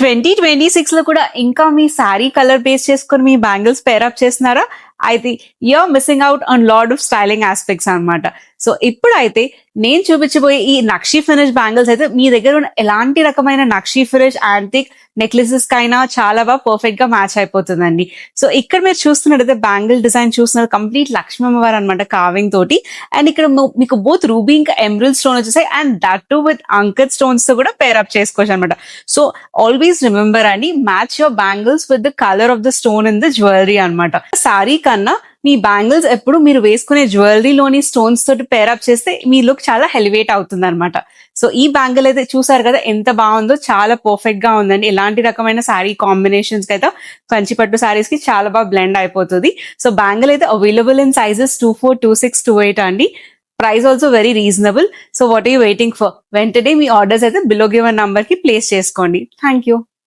2026 లో కూడా ఇంకా మీ శారీ కలర్ బేస్ చేసుకొని మీ బ్యాంగిల్స్ పేరప్ చేస్తున్నారా? అయితే you are missing out on lot of styling aspects అన్నమాట. సో ఇప్పుడైతే నేను చూపించబోయే ఈ నక్షి ఫినిష్ బ్యాంగిల్స్ అయితే మీ దగ్గర ఉన్న ఎలాంటి రకమైన నక్షి ఫినిష్ యాంటిక్ నెక్లెసెస్ కైనా చాలా బాగా పర్ఫెక్ట్ గా మ్యాచ్ అయిపోతుందండి. సో ఇక్కడ మీరు చూస్తున్నట్టయితే బ్యాంగిల్ డిజైన్ చూస్తున్నారు కంప్లీట్ లక్ష్మీ అమ్మవారు అనమాట కార్వింగ్ తోటి. అండ్ ఇక్కడ మీకు బోత్ రూబీ ఇంకా ఎమరల్డ్ స్టోన్ వచ్చేసాయి and that to with uncut stones తో కూడా పేరప్ చేసుకోవచ్చు అనమాట. సో ఆల్వేస్ రిమెంబర్ అండి, match your bangles with the colour of the stone in the jewellery అనమాట. సారీ కన్నా మీ బ్యాంగిల్స్ ఎప్పుడు మీరు వేసుకునే జ్యువెలరీలోని స్టోన్స్ తోటి పేరప్ చేస్తే మీ లుక్ చాలా హెలివేట్ అవుతుంది అనమాట. సో ఈ బ్యాంగిల్ అయితే చూసారు కదా ఎంత బాగుందో, చాలా పర్ఫెక్ట్ గా ఉందండి. ఎలాంటి రకమైన శారీ కాంబినేషన్స్ కి అయితే కంచిపట్టు శారీస్ కి చాలా బాగా బ్లెండ్ అయిపోతుంది. సో బ్యాంగిల్ అయితే అవైలబుల్ ఇన్ సైజెస్ 24, 26, 28 అండి. Price also very reasonable. So what are you waiting for? వెంటనే మీ ఆర్డర్స్ అయితే బిలో గివెన్ నంబర్ కి ప్లేస్ చేసుకోండి. Thank you.